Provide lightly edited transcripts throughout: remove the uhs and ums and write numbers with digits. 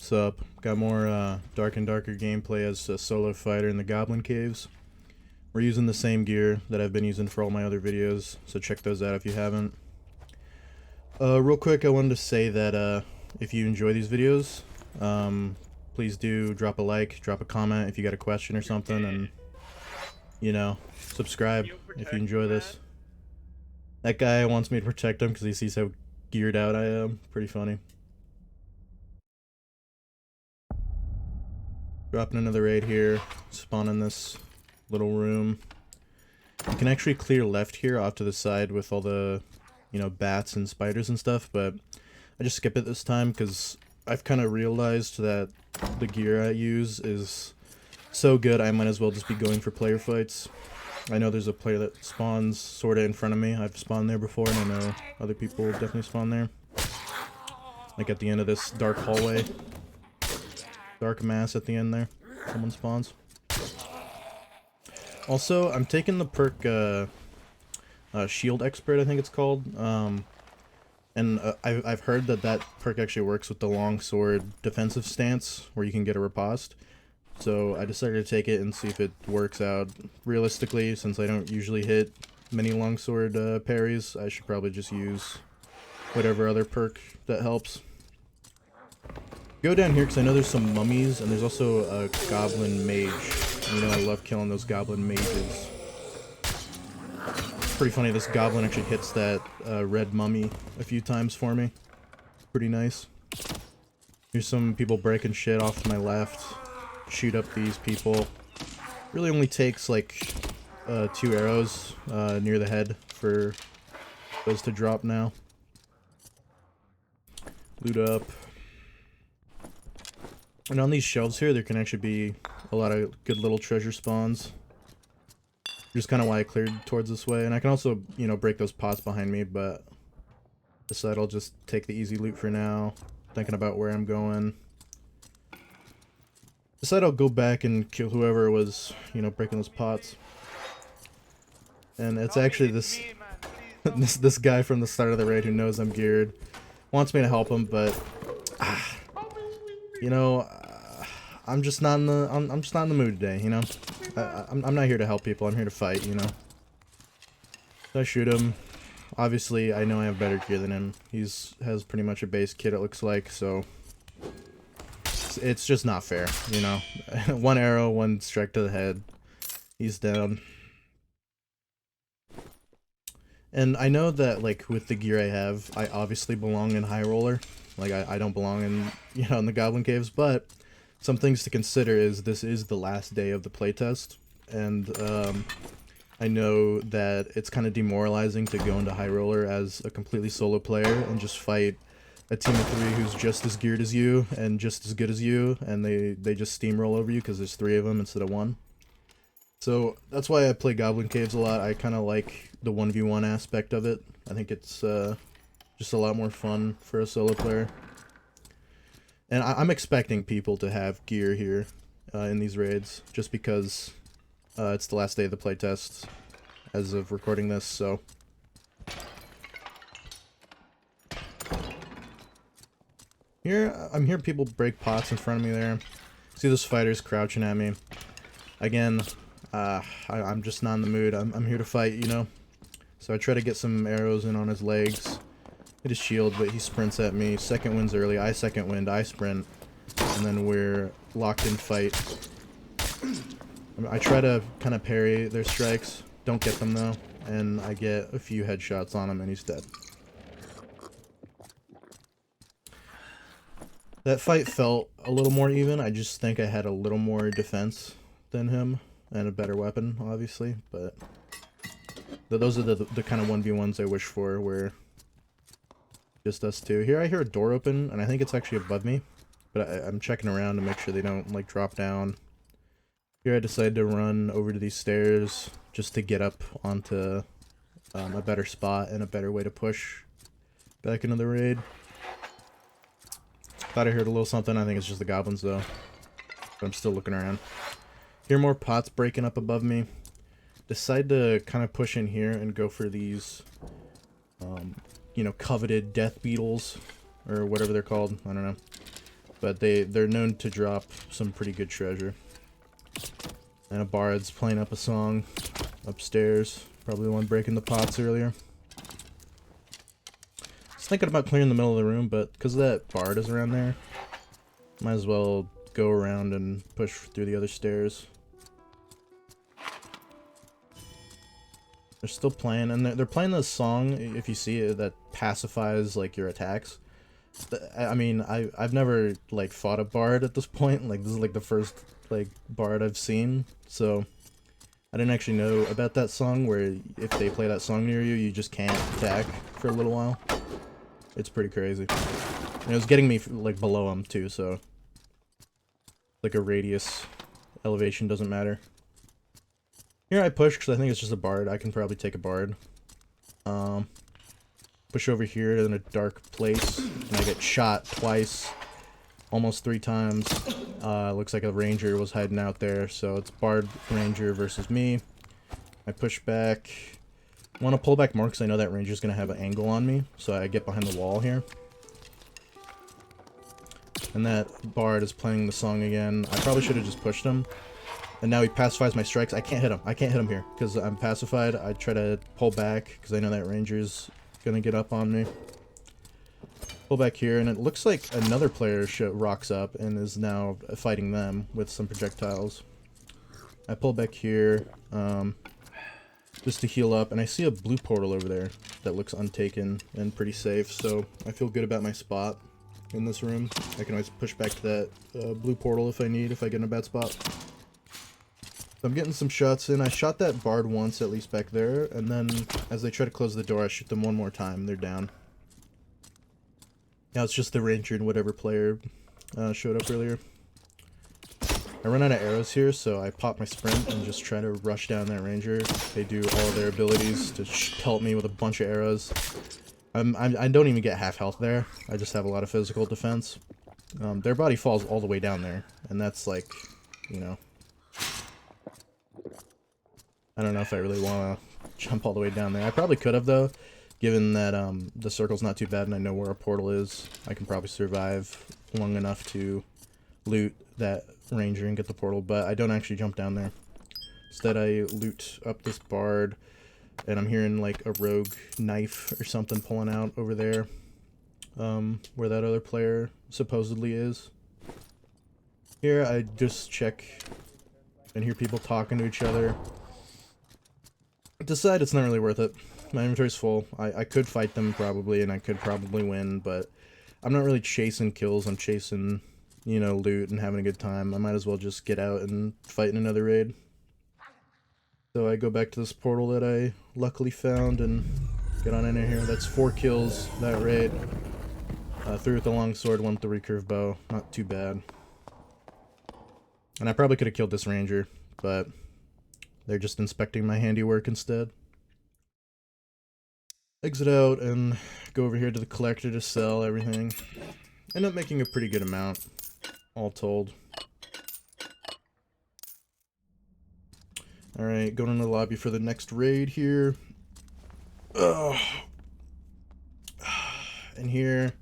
What's up? Got more Dark and Darker gameplay as a solo fighter in the Goblin Caves. We're using the same gear that I've been using for all my other videos, so check those out if you haven't. Real quick, I wanted to say that if you enjoy these videos, please do drop a like, drop a comment if you got a question or something, and, you know, subscribe if you enjoy this. That guy wants me to protect him because he sees how geared out I am. Pretty funny. Dropping another raid here, spawn in this little room. You can actually clear left here off to the side with all the, you know, bats and spiders and stuff, but I just skip it this time because I've kind of realized that the gear I use is so good I might as well just be going for player fights. I know there's a player that spawns sorta in front of me. I've spawned there before and I know other people definitely spawn there. Like at the end of this dark hallway. Dark mass at the end there. Someone spawns. Also, I'm taking the perk Shield Expert, I think it's called. And I've heard that that perk actually works with the longsword defensive stance, where you can get a riposte. So I decided to take it and see if it works out. Realistically, since I don't usually hit many longsword parries, I should probably just use whatever other perk that helps. Go down here because I know there's some mummies, and there's also a goblin mage. You know I love killing those goblin mages. It's pretty funny, this goblin actually hits that red mummy a few times for me. Pretty nice. Here's some people breaking shit off to my left. Shoot up these people. Really only takes like 2 arrows near the head for those to drop now. Loot up. And on these shelves here, there can actually be a lot of good little treasure spawns. Just kind of why I cleared towards this way. And I can also, you know, break those pots behind me, but decide I'll just take the easy loot for now. Thinking about where I'm going. Decide I'll go back and kill whoever was, you know, breaking those pots. And it's actually this this guy from the start of the raid who knows I'm geared. Wants me to help him, but you know, I'm just not in the I'm just not in the mood today, you know. I'm not here to help people. I'm here to fight, you know. So I shoot him. Obviously, I know I have better gear than him. Has pretty much a base kit, it looks like, so it's just not fair, you know. One arrow, one strike to the head. He's down. And I know that, like, with the gear I have, I obviously belong in High Roller. Like, I don't belong in, you know, in the Goblin Caves, but some things to consider is this is the last day of the playtest, and I know that it's kind of demoralizing to go into High Roller as a completely solo player and just fight a team of 3 who's just as geared as you and just as good as you, and they just steamroll over you because there's 3 of them instead of 1. So that's why I play Goblin Caves a lot. I kind of like the 1v1 aspect of it. I think it's just a lot more fun for a solo player. And I'm expecting people to have gear here in these raids, just because it's the last day of the playtest as of recording this, so. I'm hearing people break pots in front of me there. See those fighters crouching at me. Again, I'm just not in the mood. I'm here to fight, you know? So I try to get some arrows in on his legs. Hit his shield, but he sprints at me. Second wind's early. I second wind. I sprint. And then we're locked in fight. I try to kind of parry their strikes. Don't get them, though. And I get a few headshots on him, and he's dead. That fight felt a little more even. I just think I had a little more defense than him. And a better weapon, obviously. But those are the kind of 1v1s I wish for, where just us 2. Here I hear a door open, and I think it's actually above me. But I'm checking around to make sure they don't, like, drop down. Here I decided to run over to these stairs just to get up onto a better spot and a better way to push back into the raid. Thought I heard a little something. I think it's just the goblins, though. But I'm still looking around. Hear more pots breaking up above me. Decide to kind of push in here and go for these, you know, coveted death beetles, or whatever they're called. I don't know. but they're known to drop some pretty good treasure. And a bard's playing up a song upstairs, probably the one breaking the pots earlier. I was thinking about clearing the middle of the room, but because that bard is around there, might as well go around and push through the other stairs. They're still playing, and they're playing this song, if you see it, that pacifies, like, your attacks. I mean, I've never, like, fought a bard at this point. Like, this is, like, the first, like, bard I've seen. So, I didn't actually know about that song, where if they play that song near you, you just can't attack for a little while. It's pretty crazy. And it was getting me, like, below them, too, so... like, a radius elevation doesn't matter. Here I push, because I think it's just a bard. I can probably take a bard. Push over here in a dark place, and I get shot twice. Almost 3 times. Looks like a ranger was hiding out there, so it's bard ranger versus me. I push back. I want to pull back more because I know that ranger's going to have an angle on me, so I get behind the wall here. And that bard is playing the song again. I probably should have just pushed him. And now he pacifies my strikes. I can't hit him. I can't hit him here because I'm pacified. I try to pull back because I know that ranger's going to get up on me. Pull back here, and it looks like another player rocks up and is now fighting them with some projectiles. I pull back here just to heal up, and I see a blue portal over there that looks untaken and pretty safe, so I feel good about my spot in this room. I can always push back to that blue portal if I need, if I get in a bad spot. So I'm getting some shots in. I shot that bard once, at least back there, and then as they try to close the door, I shoot them one more time. They're down. Now it's just the ranger and whatever player showed up earlier. I run out of arrows here, so I pop my sprint and just try to rush down that ranger. They do all their abilities to pelt me with a bunch of arrows. I don't even get half health there. I just have a lot of physical defense. Their body falls all the way down there, and that's like, you know... I don't know if I really want to jump all the way down there. I probably could have, though, given that the circle's not too bad and I know where a portal is. I can probably survive long enough to loot that ranger and get the portal, but I don't actually jump down there. Instead, I loot up this bard, and I'm hearing, like, a rogue knife or something pulling out over there, where that other player supposedly is. Here, I just check and hear people talking to each other. Decide it's not really worth it. My inventory's full. I could fight them probably, and I could probably win, but I'm not really chasing kills. I'm chasing, you know, loot and having a good time. I might as well just get out and fight in another raid. So I go back to this portal that I luckily found and get on in here. That's 4 kills that raid. 3 with the longsword, 1 with the recurve bow. Not too bad. And I probably could have killed this ranger, but... they're just inspecting my handiwork instead. Exit out and go over here to the collector to sell everything. End up making a pretty good amount, all told. Alright, going into the lobby for the next raid here. Ugh. And here,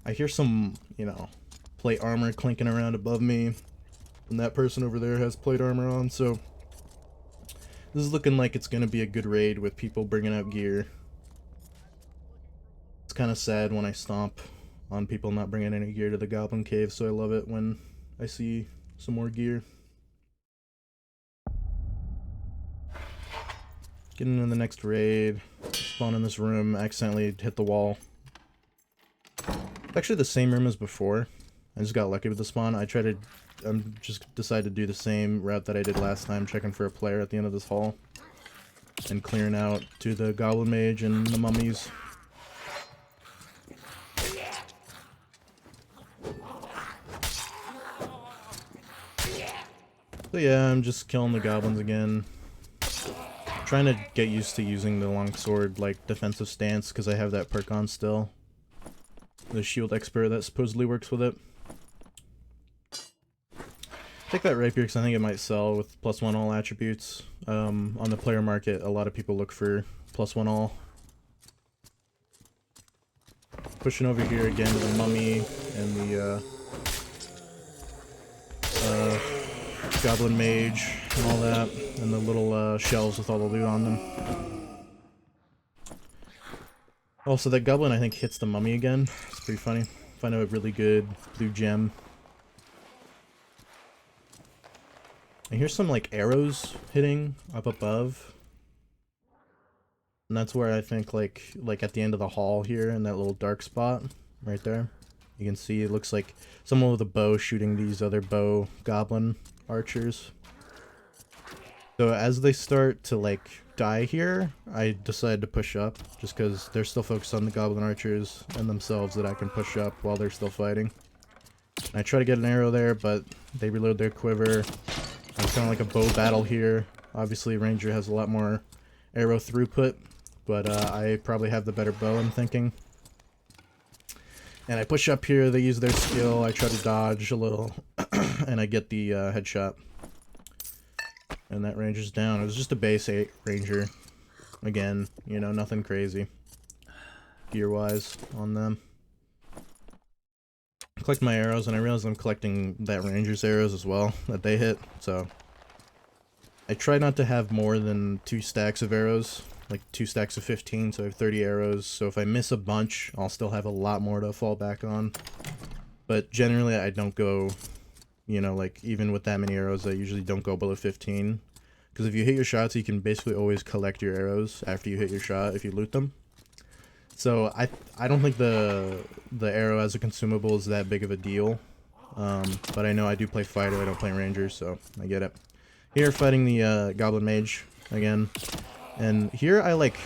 I hear some, you know, plate armor clinking around above me. And that person over there has plate armor on, so... this is looking like it's going to be a good raid with people bringing out gear. It's kind of sad when I stomp on people not bringing any gear to the Goblin Cave, so I love it when I see some more gear. Getting into the next raid. Spawn in this room, accidentally hit the wall. Actually the same room as before. I just got lucky with the spawn. Just decided to do the same route that I did last time, checking for a player at the end of this hall. And clearing out to the Goblin Mage and the mummies. So yeah, I'm just killing the goblins again. Trying to get used to using the longsword, like, defensive stance, because I have that perk on still. The shield expert that supposedly works with it. Take that rapier because I think it might sell with +1 all attributes. On the player market, a lot of people look for +1 all. Pushing over here again to the mummy and the Goblin Mage and all that, and the little shelves with all the loot on them. Also, that Goblin I think hits the mummy again. It's pretty funny. Find a really good blue gem. And here's some like arrows hitting up above. And that's where I think like at the end of the hall here in that little dark spot right there. You can see it looks like someone with a bow shooting these other bow goblin archers. So as they start to like die here, I decided to push up just because they're still focused on the goblin archers and themselves that I can push up while they're still fighting. And I try to get an arrow there, but they reload their quiver. It's kind of like a bow battle here. Obviously, Ranger has a lot more arrow throughput, but I probably have the better bow, I'm thinking. And I push up here, they use their skill, I try to dodge a little, and I get the headshot. And that Ranger's down. It was just a base 8 Ranger. Again, you know, nothing crazy. Gear-wise on them. Collect my arrows, and I realize I'm collecting that Ranger's arrows as well that they hit, so I try not to have more than 2 stacks of arrows, like 2 stacks of 15, so I have 30 arrows, so if I miss a bunch, I'll still have a lot more to fall back on. But generally I don't go, you know, like even with that many arrows, I usually don't go below 15, because if you hit your shots, you can basically always collect your arrows after you hit your shot if you loot them. So I don't think the arrow as a consumable is that big of a deal, but I know I do play fighter, I don't play ranger, so I get it. Here fighting the Goblin Mage again, and here I like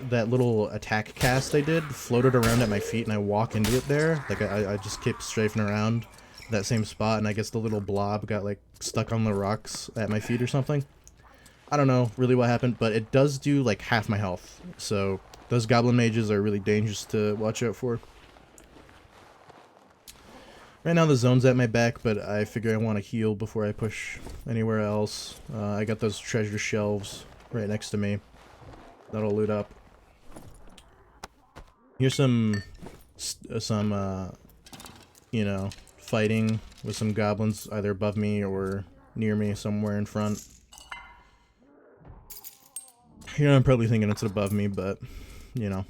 that little attack cast I did, floated around at my feet and I walk into it there, like I just kept strafing around that same spot, and I guess the little blob got like stuck on the rocks at my feet or something. I don't know really what happened, but it does do like half my health, so those Goblin Mages are really dangerous to watch out for. Right now the zone's at my back, but I figure I want to heal before I push anywhere else. I got those treasure shelves right next to me. That'll loot up. Here's some you know, fighting with some goblins either above me or near me somewhere in front. Here I'm probably thinking it's above me, but you know.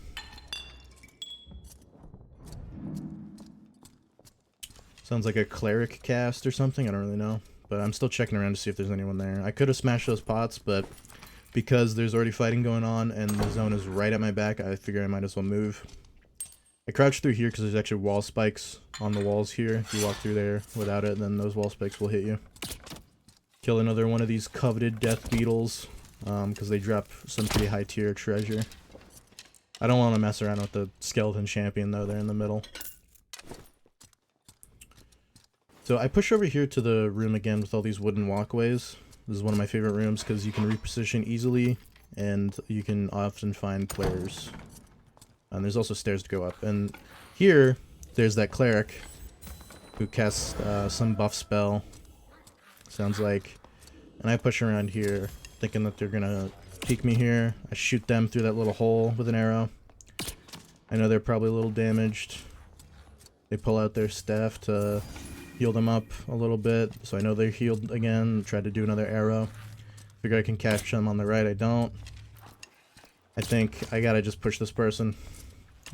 Sounds like a cleric cast or something, I don't really know. But I'm still checking around to see if there's anyone there. I could have smashed those pots, but because there's already fighting going on and the zone is right at my back, I figure I might as well move. I crouch through here because there's actually wall spikes on the walls here. If you walk through there without it, then those wall spikes will hit you. Kill another one of these coveted death beetles, because they drop some pretty high tier treasure. I don't want to mess around with the skeleton champion though, they're in the middle. So I push over here to the room again with all these wooden walkways. This is one of my favorite rooms because you can reposition easily and you can often find players. And there's also stairs to go up. And here, there's that cleric who casts some buff spell, sounds like. And I push around here thinking that they're gonna peek me here. I shoot them through that little hole with an arrow. I know they're probably a little damaged. They pull out their staff to heal them up a little bit, so I know they're healed again. Try to do another arrow. Figure I can catch them on the right, I don't. I think I gotta just push this person.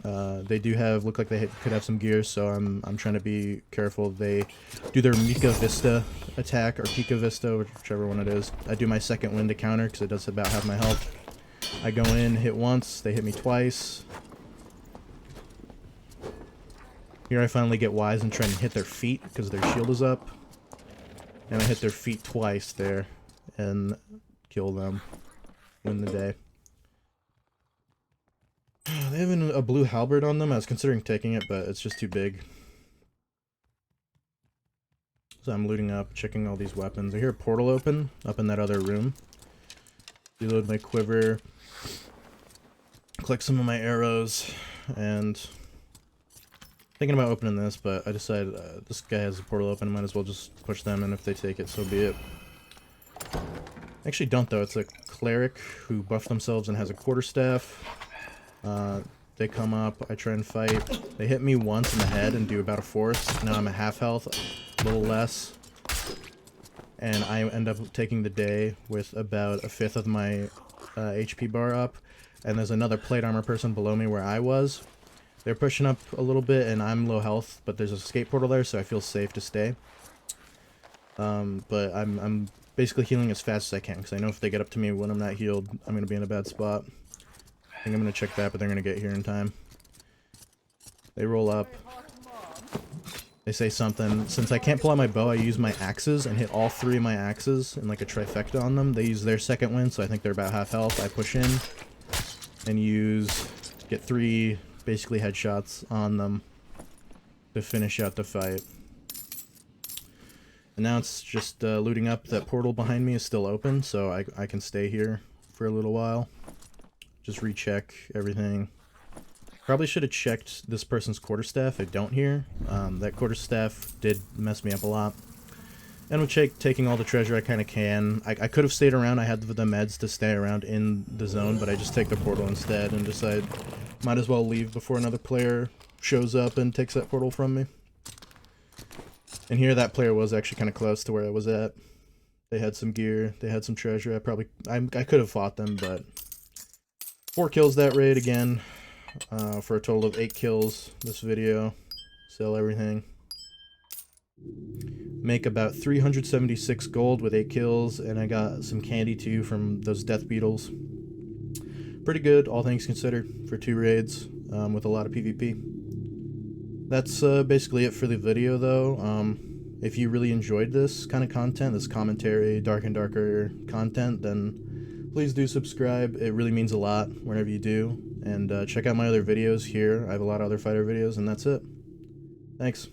They do have, look like they could have some gear, so I'm trying to be careful. They do their Mika Vista attack, or Pika Vista, whichever one it is. I do my second wind to counter, because it does about half my health. I go in, hit once, they hit me twice. Here I finally get wise and try and hit their feet, because their shield is up. And I hit their feet twice there, and kill them. Win the day. They have a blue halberd on them. I was considering taking it, but it's just too big. So I'm looting up, checking all these weapons. I hear a portal open up in that other room. Reload my quiver. Collect some of my arrows. And thinking about opening this, but I decided this guy has a portal open. I might as well just push them, and if they take it, so be it. Actually don't, though. It's a cleric who buffed themselves and has a quarterstaff. They come up, I try and fight. They hit me once in the head and do about a fourth. Now I'm at half health, a little less. and I end up taking the day with about a fifth of my HP bar up, and there's another plate armor person below me where I was. They're pushing up a little bit, and I'm low health, but there's a escape portal there, so I feel safe to stay. But I'm basically healing as fast as I can, because I know if they get up to me when I'm not healed, I'm going to be in a bad spot. I think I'm going to check that, but they're going to get here in time. They roll up. They say something. Since I can't pull out my bow, I use my axes and hit all three of my axes in like a trifecta on them. They use their second wind, so I think they're about half health. I push in and get 3 basically headshots on them to finish out the fight. And now it's just looting up. That portal behind me is still open, so I can stay here for a little while. Just recheck everything. Probably should have checked this person's quarterstaff. I don't here. That quarterstaff did mess me up a lot. And with taking all the treasure I kind of can. I could have stayed around. I had the meds to stay around in the zone, but I just take the portal instead and decide might as well leave before another player shows up and takes that portal from me. And here that player was actually kind of close to where I was at. They had some gear. They had some treasure. I could have fought them, but 4 kills that raid again. For a total of 8 kills this video. Sell everything. Make about 376 gold with 8 kills, and I got some candy too from those death beetles. Pretty good, all things considered, for 2 raids with a lot of PvP. That's basically it for the video though. If you really enjoyed this kind of content, this commentary, Dark and Darker content, then please do subscribe. It really means a lot whenever you do. And check out my other videos here. I have a lot of other fighter videos, and that's it. Thanks.